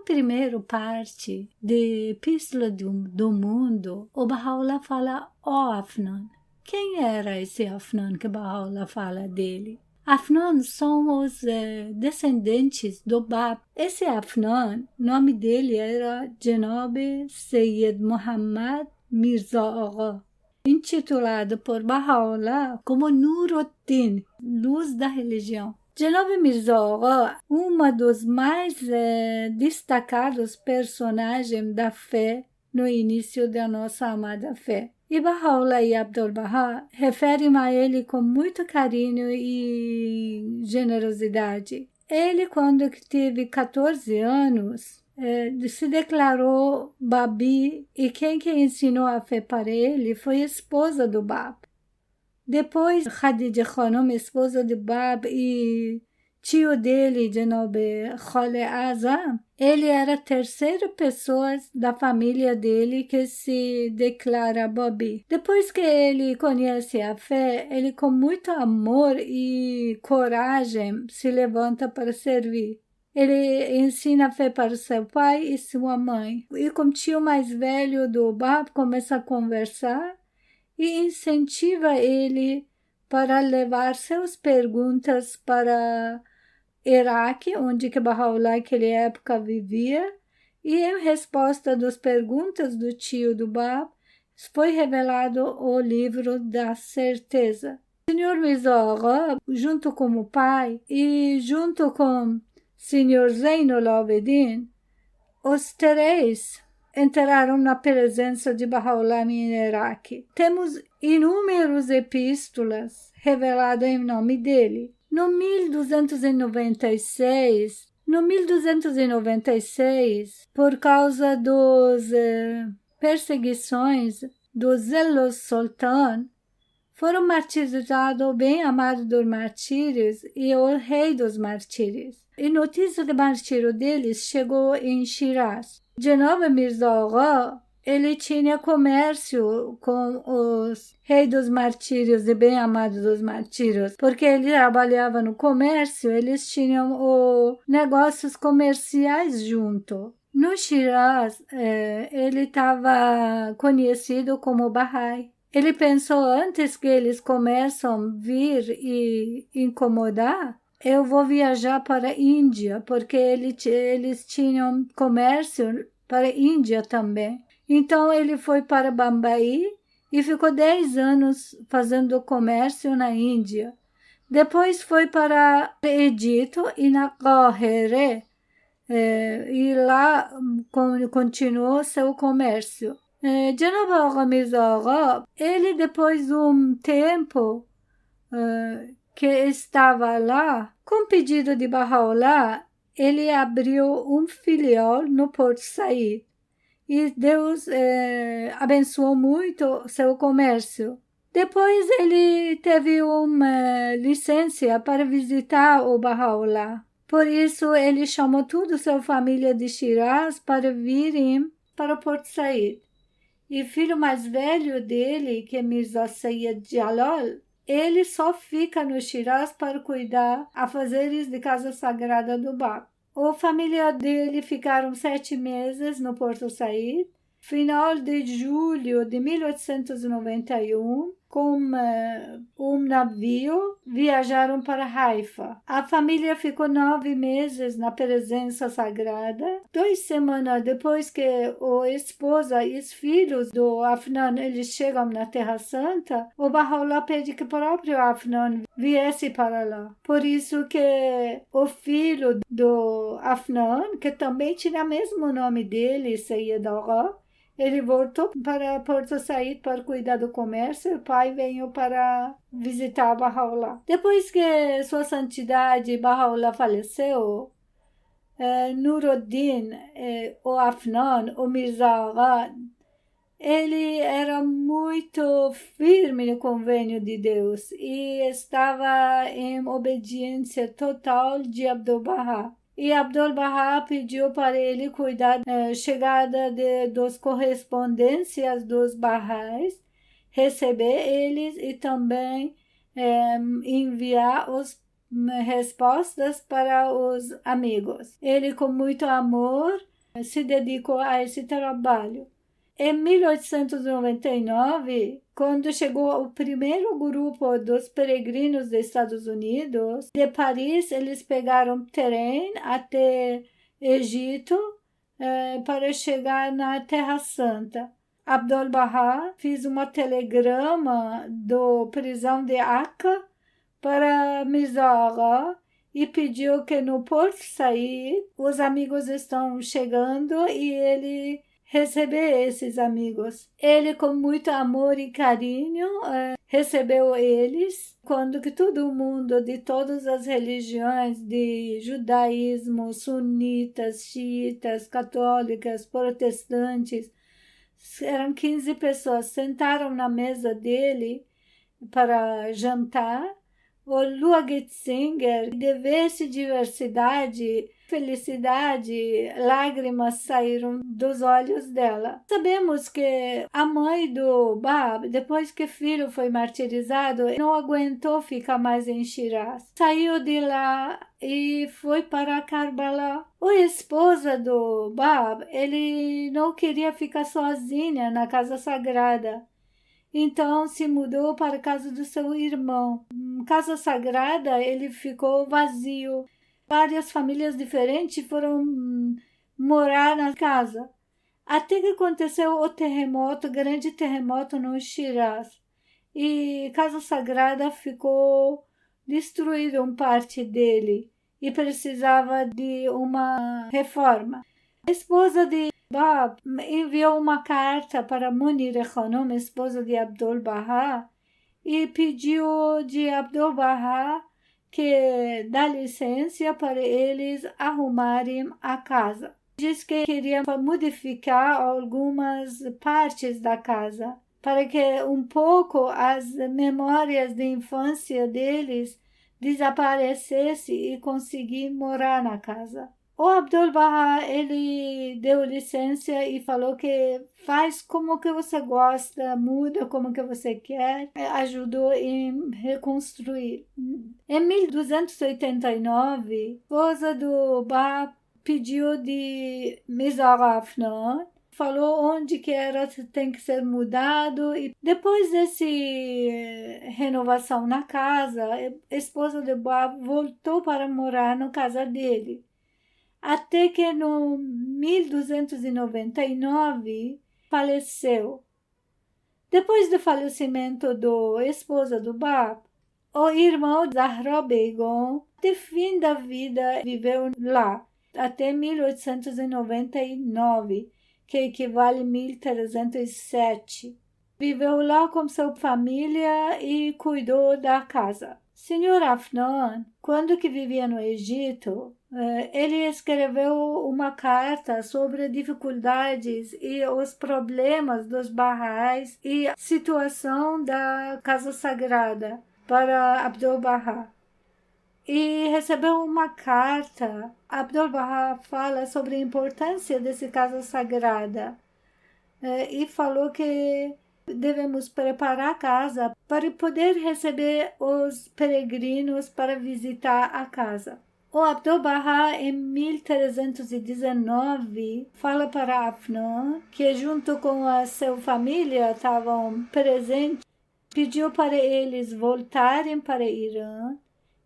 primeira parte de Epístola do Mundo, o Baha'u'lláh fala, Afnan. Quem era esse Afnan que Baha'u'lláh fala dele? Afnan são os descendentes do Bab. Esse Afnan, nome dele era Janob Sayyid Muhammad Mirza Agha, intitulado por Baha'u'lláh como Nuruddin, luz da religião. Janob Mirza Agha, uma dos mais destacados personagens da fé no início da nossa amada fé. E Baha'u'lláh e Abdu'l-Bahá referem a ele com muito carinho e generosidade. Ele, quando teve 14 anos, se declarou Babi, e quem que ensinou a fé para ele foi a esposa do Bab. Depois, Khadija Khanum, esposa de Bab, e tio dele, Janob Khale Azam, ele era a terceira pessoa da família dele que se declara Babi. Depois que ele conhece a fé, ele com muito amor e coragem se levanta para servir. Ele ensina a fé para seu pai e sua mãe. E com o tio mais velho do Bab, começa a conversar e incentiva ele para levar suas perguntas para Iraque, onde que Baha'u'lláh naquela época vivia, e em resposta das perguntas do tio do Bab, foi revelado o livro da certeza. O Sr. Mirza Agha, junto com o pai e junto com o Sr. Zainul Abidin, os três entraram na presença de Baha'u'lláh em Iraque. Temos inúmeras epístolas reveladas em nome dele. No 1296, por causa das perseguições do Zelos Sultan, foram martirizados o bem-amado dos martírios e o rei dos martírios. E notícia do martírio deles chegou em Shiraz. Janob Mirza Agha, ele tinha comércio com os reis dos martírios e bem-amados dos martírios, porque ele trabalhava no comércio, eles tinham negócios comerciais junto. No Shiraz, ele estava conhecido como Bahá'í. Ele pensou, antes que eles começam a vir e incomodar, eu vou viajar para a Índia, porque eles tinham comércio para a Índia também. Então ele foi para Bombaí e ficou 10 anos fazendo comércio na Índia. Depois foi para o Egito e na Cáhira, e lá continuou seu comércio. Janob Mirza Agha, ele depois de um tempo que estava lá, com pedido de Baha'u'lláh, ele abriu um filial no Porto Said. E Deus abençoou muito seu comércio. Depois ele teve uma licença para visitar o Baha'u'lláh. Por isso ele chamou toda a sua família de Shiraz para virem para o Porto Said. E o filho mais velho dele, que é Mirza Sayyid Jalal, ele só fica no Shiraz para cuidar afazeres de casa sagrada do Bab. A família dele ficaram 7 meses no Porto Said. Final de julho de 1891, com um navio, viajaram para Haifa. A família ficou 9 meses na presença sagrada. 2 semanas depois que a esposa e os filhos do Afnan eles chegam na Terra Santa, o Baha'u'lláh pede que o próprio Afnan viesse para lá. Por isso que o filho do Afnan, que também tinha o mesmo nome dele, Sayyid Agha, ele voltou para Porto Said para cuidar do comércio e o pai veio para visitar Baha'u'lláh. Depois que Sua Santidade Baha'u'lláh faleceu, Nuruddin, o Afnan, o Mirza Agha, ele era muito firme no convênio de Deus e estava em obediência total de Abdu'l-Bahá. E Abdu'l-Bahá pediu para ele cuidar da chegada das correspondências dos Bahais, receber eles e também enviar as respostas para os amigos. Ele, com muito amor, se dedicou a esse trabalho. Em 1899, quando chegou o primeiro grupo dos peregrinos dos Estados Unidos, de Paris, eles pegaram trem até Egito para chegar na Terra Santa. Abdul-Bahá fez um telegrama da prisão de Acre para Mizora e pediu que no Porto Said os amigos estão chegando e ele receber esses amigos. Ele, com muito amor e carinho, recebeu eles, quando que todo mundo de todas as religiões, de judaísmo, sunitas, xiitas, católicas, protestantes, eram 15 pessoas, sentaram na mesa dele para jantar. O Lua Getzinger, de ver-se diversidade, felicidade, lágrimas saíram dos olhos dela. Sabemos que a mãe do Bab, depois que o filho foi martirizado, não aguentou ficar mais em Shiraz. Saiu de lá e foi para Karbala. A esposa do Bab, ele não queria ficar sozinha na casa sagrada. Então se mudou para a casa do seu irmão. Casa sagrada, ele ficou vazio. Várias famílias diferentes foram morar na casa. Até que aconteceu o terremoto, grande terremoto no Shiraz. E a casa sagrada ficou destruída, uma parte dele. E precisava de uma reforma. A esposa de Bab enviou uma carta para Munir Khanum, esposa de Abdul-Bahá, e pediu de Abdul-Bahá que dá licença para eles arrumarem a casa. Diz que queria modificar algumas partes da casa, para que um pouco as memórias de infância deles desaparecessem e conseguir morar na casa. O Abdul-Bahá, ele deu licença e falou que faz como que você gosta, muda como que você quer, ajudou em reconstruir. Em 1289, a esposa do Bahá pediu de Mizrah, falou onde que tem que ser mudado, e depois dessa renovação na casa, a esposa do Bahá voltou para morar na casa dele. Até que no 1299 faleceu. Depois do falecimento do esposa do Bab, o irmão Zahra Begum, até fim da vida, viveu lá, até 1899, que equivale a 1307. Viveu lá com sua família e cuidou da casa. Senhor Afnan, quando que vivia no Egito, ele escreveu uma carta sobre dificuldades e os problemas dos Baha'is e a situação da Casa Sagrada para Abdul-Bahá. E recebeu uma carta. Abdul-Bahá fala sobre a importância dessa Casa Sagrada e falou que devemos preparar a casa para poder receber os peregrinos para visitar a casa. O Abdul-Bahá, em 1319, fala para Afnan, que junto com a sua família estavam presentes, pediu para eles voltarem para Irã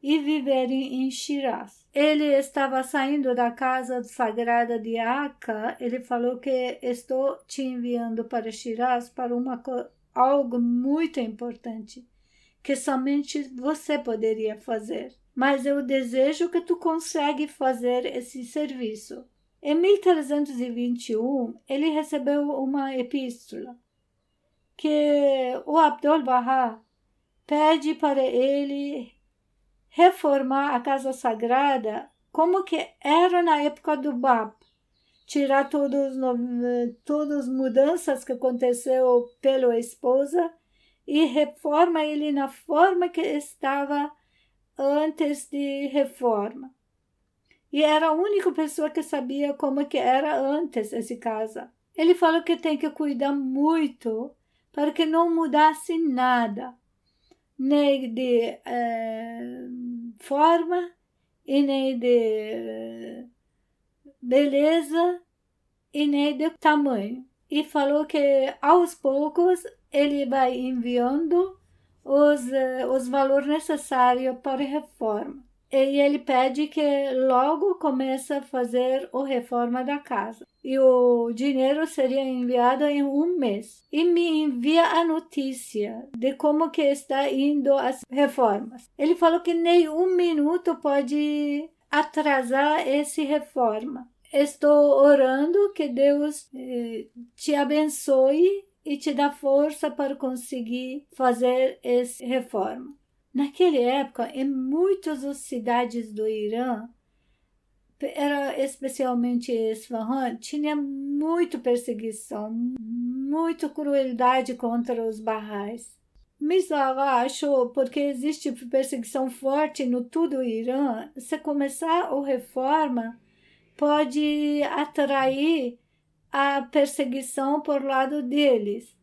e viverem em Shiraz. Ele estava saindo da casa sagrada de Akka. Ele falou que estou te enviando para Shiraz para algo muito importante, que somente você poderia fazer. Mas eu desejo que tu consiga fazer esse serviço. Em 1321, ele recebeu uma epístola que o Abdul-Bahá pede para ele reformar a casa sagrada como que era na época do Bab, tirar todas as mudanças que aconteceu pela esposa e reforma ele na forma que estava antes de reforma. E era a única pessoa que sabia como que era antes essa casa. Ele falou que tem que cuidar muito para que não mudasse nada, nem de forma e nem de beleza e nem de tamanho. E falou que aos poucos ele vai enviando os valores necessários para a reforma. E ele pede que logo comece a fazer a reforma da casa. E o dinheiro seria enviado em um mês. E me envia a notícia de como que está indo as reformas. Ele falou que nem um minuto pode atrasar essa reforma. Estou orando que Deus te abençoe e te dá força para conseguir fazer essa reforma. Naquela época, em muitas das cidades do Irã, era especialmente Esfahan, tinha muita perseguição, muita crueldade contra os Baha'is. Mizraha achou, porque existe perseguição forte no todo o Irã, se começar a reforma, pode atrair a perseguição por lado deles.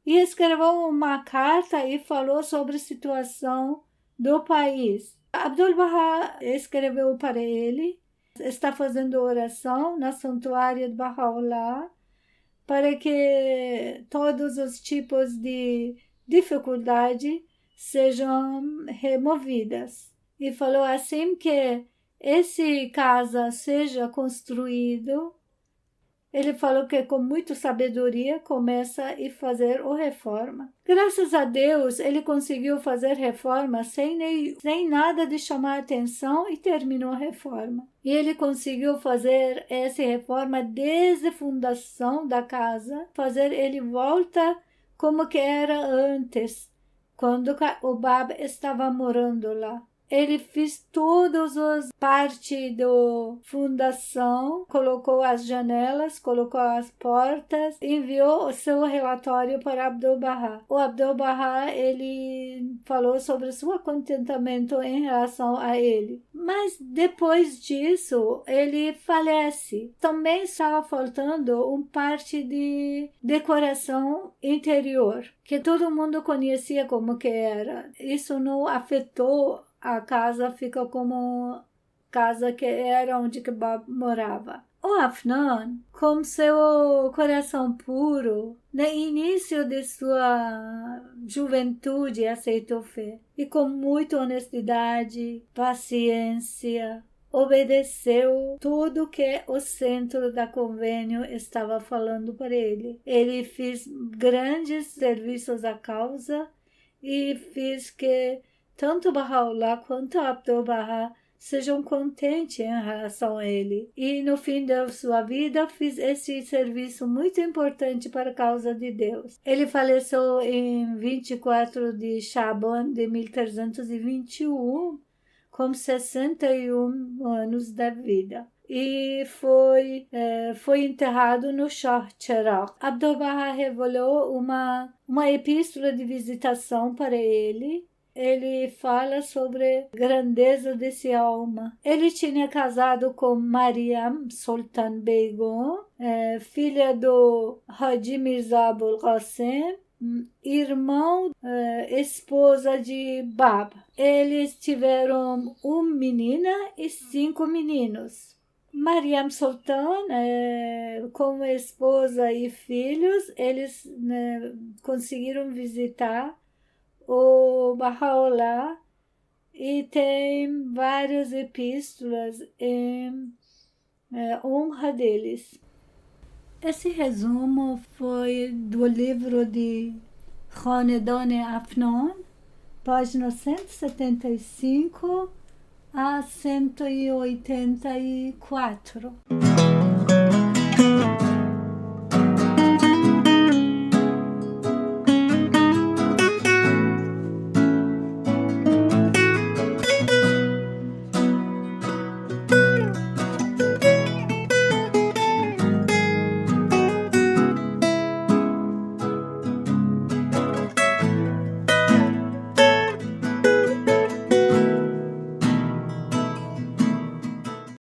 E escreveu uma carta e falou sobre a situação do país. Abdu'l-Bahá escreveu para ele, está fazendo oração na santuária de Baha'u'lláh para que todos os tipos de dificuldade sejam removidas. E falou assim que esse casa seja construído. Ele falou que com muita sabedoria começa a fazer a reforma. Graças a Deus, ele conseguiu fazer reforma sem nada de chamar atenção e terminou a reforma. E ele conseguiu fazer essa reforma desde a fundação da casa, fazer ele volta como que era antes, quando o Bab estava morando lá. Ele fez todas as partes da fundação, colocou as janelas, colocou as portas, enviou o seu relatório para Abdu'l-Bahá. O Abdu'l-Bahá, ele falou sobre seu contentamento em relação a ele. Mas depois disso, ele falece. Também estava faltando uma parte de decoração interior, que todo mundo conhecia como que era. Isso não afetou. A casa fica como casa que era onde que Bab morava. O Afnan, com seu coração puro, no início de sua juventude, aceitou fé. E com muita honestidade, paciência, obedeceu tudo que o centro da convênio estava falando para ele. Ele fez grandes serviços à causa e fez que tanto Baha'u'lláh quanto Abdu'l-Bahá sejam contentes em relação a ele. E no fim da sua vida fiz esse serviço muito importante para a causa de Deus. Ele faleceu em 24 de Shaban de 1321, com 61 anos da vida. E foi enterrado no Shah Cheragh. Abdu'l-Bahá revelou uma epístola de visitação para ele. Ele fala sobre a grandeza desse alma. Ele tinha casado com Mariam Sultan Begum, filha do Haji Mirza Abul Qasim, irmão, esposa de Bab. Eles tiveram uma menina e 5 meninos. Mariam Sultan, como esposa e filhos, eles conseguiram visitar o Baha'u'lláh e tem várias epístolas em honra deles. Esse resumo foi do livro de Khanedan Afnan, página 175 a 184.